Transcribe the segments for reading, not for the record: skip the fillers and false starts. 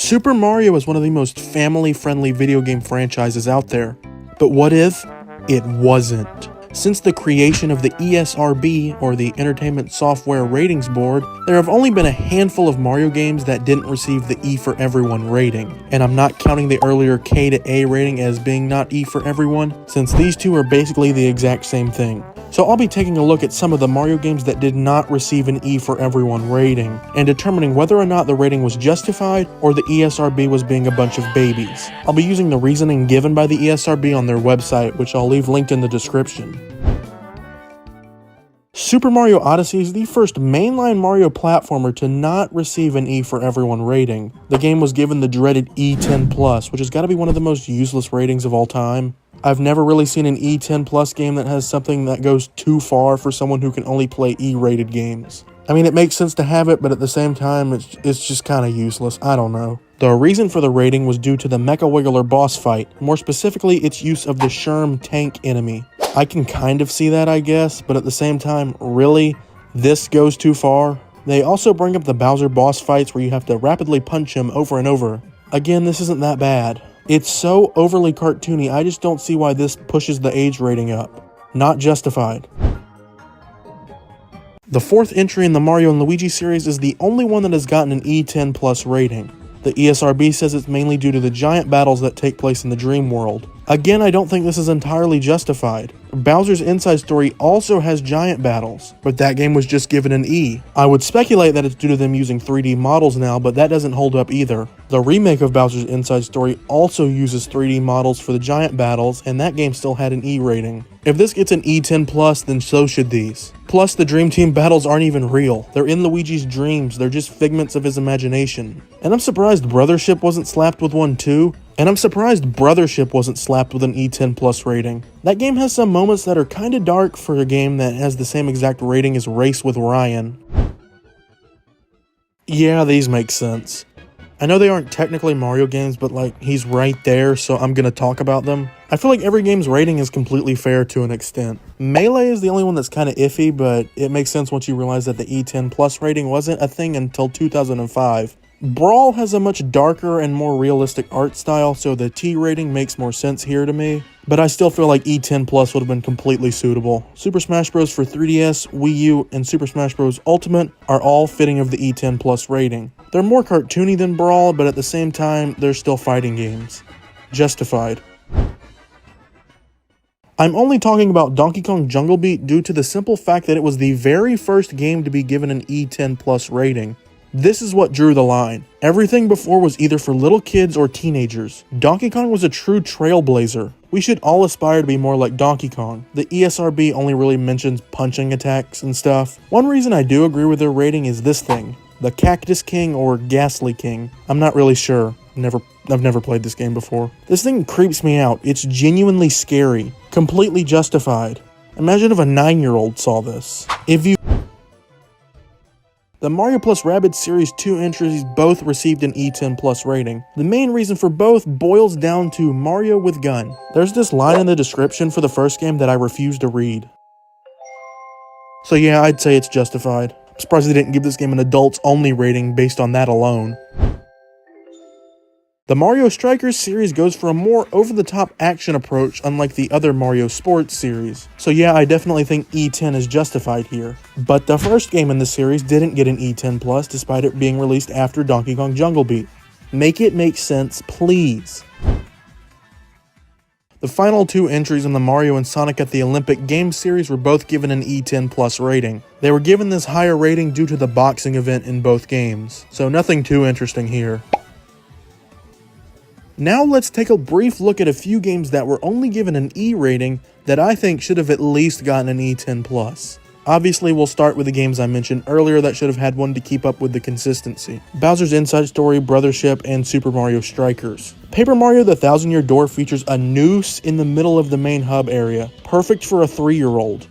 Super Mario is one of the most family-friendly video game franchises out there. But what if it wasn't? Since the creation of the ESRB, or the Entertainment Software Ratings Board, there have only been a handful of Mario games that didn't receive the E for Everyone rating. And I'm not counting the earlier K to A rating as being not E for Everyone, since these two are basically the exact same thing. So I'll be taking a look at some of the Mario games that did not receive an E for Everyone rating, and determining whether or not the rating was justified or the ESRB was being a bunch of babies. I'll be using the reasoning given by the ESRB on their website, which I'll leave linked in the description. Super Mario Odyssey is the first mainline Mario platformer to not receive an E for Everyone rating. The game was given the dreaded E10+, which has got to be one of the most useless ratings of all time. I've never really seen an E10+ game that has something that goes too far for someone who can only play E-rated games. I mean, it makes sense to have it, but at the same time, it's just kind of useless. I don't know. The reason for the rating was due to the Mecha Wiggler boss fight, more specifically its use of the Sherm tank enemy. I can kind of see that, I guess, but at the same time, really? This goes too far? They also bring up the Bowser boss fights where you have to rapidly punch him over and over. Again, this isn't that bad. It's so overly cartoony, I just don't see why this pushes the age rating up. Not justified. The fourth entry in the Mario and Luigi series is the only one that has gotten an E10+ rating. The ESRB says it's mainly due to the giant battles that take place in the Dream World. Again, I don't think this is entirely justified. Bowser's Inside Story also has giant battles, but that game was just given an E. I would speculate that it's due to them using 3D models now, but that doesn't hold up either. The remake of Bowser's Inside Story also uses 3D models for the giant battles, and that game still had an E rating. If this gets an E10+, then so should these. Plus, the Dream Team battles aren't even real. They're in Luigi's dreams, they're just figments of his imagination. And I'm surprised Brothership wasn't slapped with one too. And I'm surprised Brothership wasn't slapped with an E10+ rating. That game has some moments that are kinda dark for a game that has the same exact rating as Race with Ryan. Yeah, these make sense. I know they aren't technically Mario games, but like, he's right there, so I'm gonna talk about them. I feel like every game's rating is completely fair to an extent. Melee is the only one that's kinda iffy, but it makes sense once you realize that the E10+ rating wasn't a thing until 2005. Brawl has a much darker and more realistic art style, so the T rating makes more sense here to me. But I still feel like E10+ would have been completely suitable. Super Smash Bros. For 3DS, Wii U, and Super Smash Bros. Ultimate are all fitting of the E10+ rating. They're more cartoony than Brawl, but at the same time, they're still fighting games. Justified. I'm only talking about Donkey Kong Jungle Beat due to the simple fact that it was the very first game to be given an E10+ rating. This is what drew the line. Everything before was either for little kids or teenagers. Donkey Kong was a true trailblazer. We should all aspire to be more like Donkey Kong. The ESRB only really mentions punching attacks and stuff. One reason I do agree with their rating is this thing. The Cactus King or Ghastly King. I'm not really sure. I've never played this game before. This thing creeps me out. It's genuinely scary. Completely justified. Imagine if a 9-year-old saw this. The Mario plus Rabbids Series 2 entries both received an E10+ rating. The main reason for both boils down to Mario with gun. There's this line in the description for the first game that I refuse to read. So yeah, I'd say it's justified. I'm surprised they didn't give this game an adults only rating based on that alone. The Mario Strikers series goes for a more over-the-top action approach unlike the other Mario Sports series. So yeah, I definitely think E10 is justified here. But the first game in the series didn't get an E10+ despite it being released after Donkey Kong Jungle Beat. Make it make sense, please. The final two entries in the Mario and Sonic at the Olympic Games series were both given an E10+ rating. They were given this higher rating due to the boxing event in both games. So nothing too interesting here. Now let's take a brief look at a few games that were only given an E rating that I think should have at least gotten an E10+. Obviously, we'll start with the games I mentioned earlier that should have had one to keep up with the consistency. Bowser's Inside Story, Brothership, and Super Mario Strikers. Paper Mario The Thousand Year Door features a noose in the middle of the main hub area, perfect for a 3-year-old.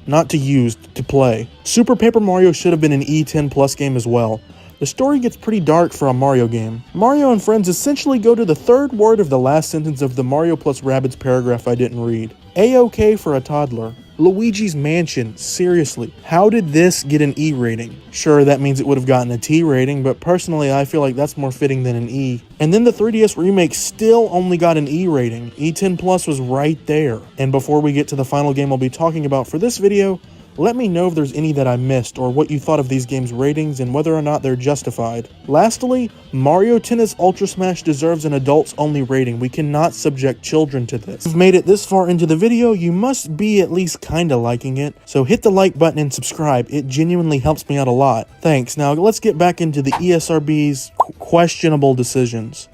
Not to use, to play. Super Paper Mario should have been an E10+ game as well. The story gets pretty dark for a Mario game. Mario and friends essentially go to the third word of the last sentence of the Mario plus Rabbids paragraph I didn't read. A-OK for a toddler. Luigi's Mansion, seriously, how did this get an E rating? Sure, that means it would have gotten a T rating, but personally I feel like that's more fitting than an E. And then the 3DS remake still only got an E rating. E10 Plus was right there. And before we get to the final game I'll be talking about for this video, let me know if there's any that I missed or what you thought of these games' ratings and whether or not they're justified. Lastly, Mario Tennis Ultra Smash deserves an adults-only rating. We cannot subject children to this. If you've made it this far into the video, you must be at least kinda liking it, so hit the like button and subscribe. It genuinely helps me out a lot. Thanks. Now let's get back into the ESRB's questionable decisions.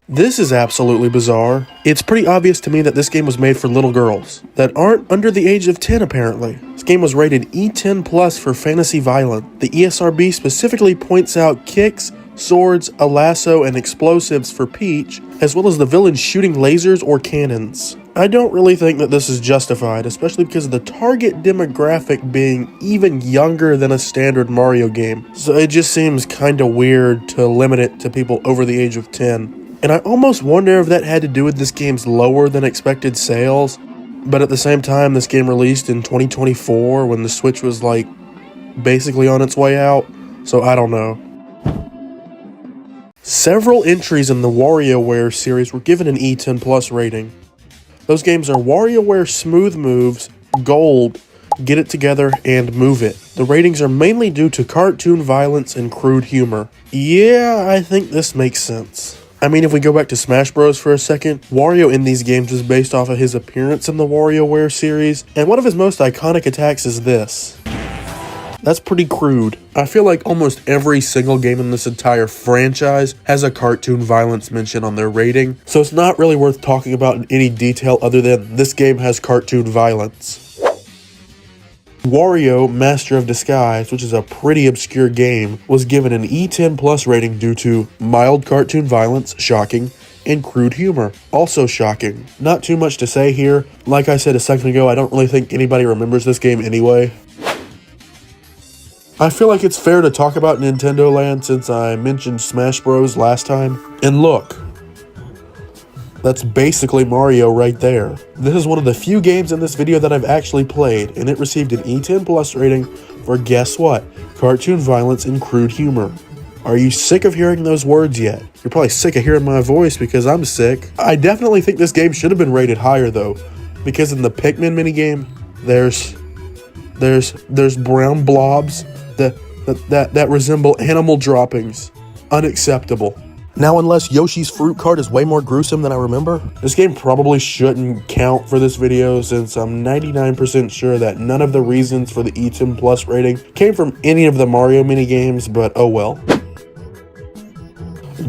This is absolutely bizarre. It's pretty obvious to me that this game was made for little girls that aren't under the age of 10 apparently. This game was rated E10 Plus for fantasy violent. The ESRB specifically points out kicks, swords, a lasso, and explosives for Peach, as well as the villains shooting lasers or cannons. I don't really think that this is justified, especially because of the target demographic being even younger than a standard Mario game. So it just seems kinda weird to limit it to people over the age of 10. And I almost wonder if that had to do with this game's lower than expected sales, but at the same time this game released in 2024 when the Switch was like basically on its way out, so I don't know. Several entries in the Warioware series were given an E10 Plus rating. Those games are Warioware Smooth Moves, Gold, Get It Together, and Move It. The ratings are mainly due to cartoon violence and crude humor. Yeah, I think this makes sense. I mean, if we go back to Smash Bros for a second, Wario in these games was based off of his appearance in the Warioware series, and one of his most iconic attacks is this. That's pretty crude. I feel like almost every single game in this entire franchise has a cartoon violence mention on their rating, so it's not really worth talking about in any detail other than this game has cartoon violence. Wario Master of Disguise, which is a pretty obscure game, was given an E10 Plus rating due to mild cartoon violence, shocking, and crude humor, also shocking. Not too much to say here. Like I said a second ago, I don't really think anybody remembers this game anyway. I feel like it's fair to talk about Nintendo Land since I mentioned Smash Bros last time. And look, that's basically Mario right there. This is one of the few games in this video that I've actually played, and it received an E10 Plus rating for, guess what? Cartoon violence and crude humor. Are you sick of hearing those words yet? You're probably sick of hearing my voice because I'm sick. I definitely think this game should have been rated higher though, because in the Pikmin minigame, there's brown blobs that resemble animal droppings. Unacceptable. Now, unless Yoshi's Fruit Cart is way more gruesome than I remember, this game probably shouldn't count for this video since I'm 99% sure that none of the reasons for the E10 Plus rating came from any of the Mario minigames, but oh well.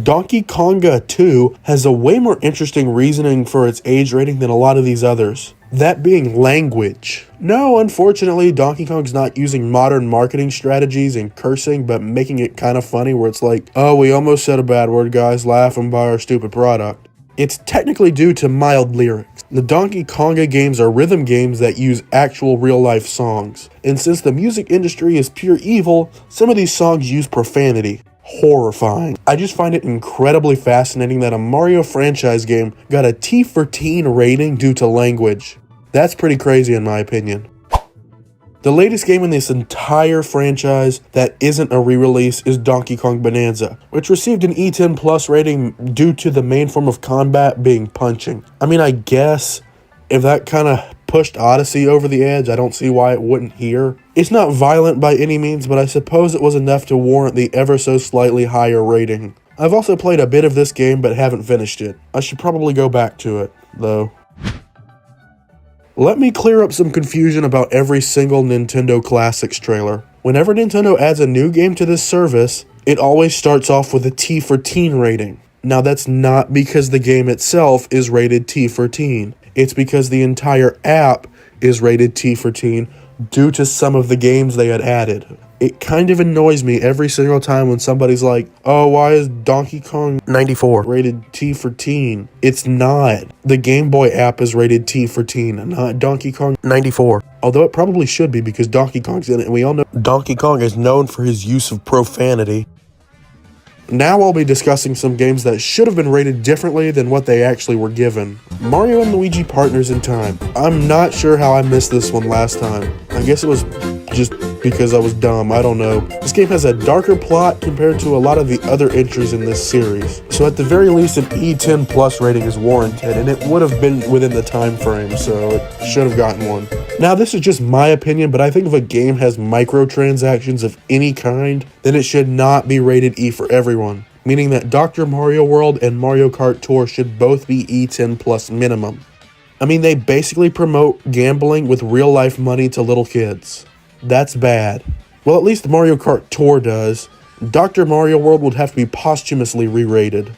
Donkey Konga 2 has a way more interesting reasoning for its age rating than a lot of these others. That being language. No, unfortunately, Donkey Kong's not using modern marketing strategies and cursing, but making it kind of funny where it's like, oh, we almost said a bad word, guys, laugh and buy our stupid product. It's technically due to mild lyrics. The Donkey Konga games are rhythm games that use actual real-life songs. And since the music industry is pure evil, some of these songs use profanity. Horrifying. I just find it incredibly fascinating that a Mario franchise game got a T for teen rating due to language. That's pretty crazy in my opinion. The latest game in this entire franchise that isn't a re-release is Donkey Kong Bonanza, which received an E10 Plus rating due to the main form of combat being punching. I mean, I guess if that kind of pushed Odyssey over the edge, I don't see why it wouldn't here. It's not violent by any means, but I suppose it was enough to warrant the ever so slightly higher rating. I've also played a bit of this game but haven't finished it. I should probably go back to it, though. Let me clear up some confusion about every single Nintendo Classics trailer. Whenever Nintendo adds a new game to this service, it always starts off with a T for teen rating. Now that's not because the game itself is rated T for teen. It's because the entire app is rated T for teen due to some of the games they had added. It kind of annoys me every single time when somebody's like, oh, why is Donkey Kong 94 rated T for teen? It's not. The Game Boy app is rated T for teen, not Donkey Kong 94. Although it probably should be because Donkey Kong's in it, and we all know Donkey Kong is known for his use of profanity. Now I'll be discussing some games that should have been rated differently than what they actually were given. Mario and Luigi Partners in Time. I'm not sure how I missed this one last time. I guess it was just because I was dumb, I don't know. This game has a darker plot compared to a lot of the other entries in this series. So at the very least an E10 plus rating is warranted, and it would have been within the time frame, so it should have gotten one. Now this is just my opinion, but I think if a game has microtransactions of any kind, then it should not be rated E for everyone. Meaning that Dr. Mario World and Mario Kart Tour should both be E10 plus minimum. I mean, they basically promote gambling with real life money to little kids. That's bad. Well, at least Mario Kart Tour does. Dr. Mario World would have to be posthumously re-rated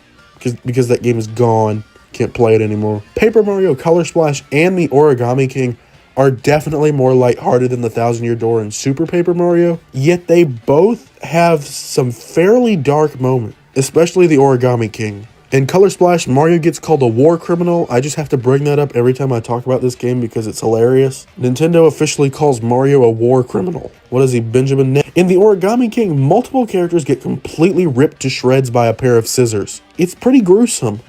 because that game is gone. Can't play it anymore. Paper Mario Color Splash and the Origami King are definitely more lighthearted than the Thousand Year Door and Super Paper Mario, yet they both have some fairly dark moments, especially the Origami King. In Color Splash, Mario gets called a war criminal. I just have to bring that up every time I talk about this game because it's hilarious. Nintendo officially calls Mario a war criminal. What is he, Benjamin Neff? In the Origami King, multiple characters get completely ripped to shreds by a pair of scissors. It's pretty gruesome.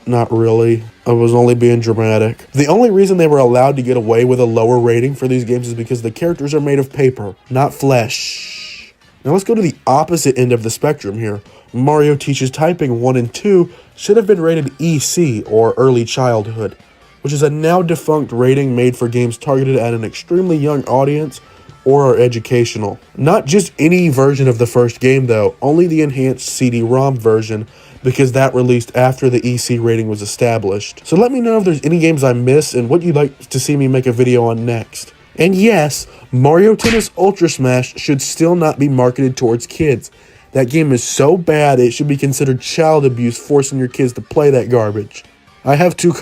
Not really. I was only being dramatic. The only reason they were allowed to get away with a lower rating for these games is because the characters are made of paper, not flesh. Now let's go to the opposite end of the spectrum here. Mario Teaches Typing 1 and 2 should have been rated EC, or Early Childhood, which is a now defunct rating made for games targeted at an extremely young audience or are educational. Not just any version of the first game though, only the enhanced CD-ROM version, because that released after the EC rating was established. So let me know if there's any games I miss and what you'd like to see me make a video on next. And yes, Mario Tennis Ultra Smash should still not be marketed towards kids. That game is so bad it should be considered child abuse forcing your kids to play that garbage. I have two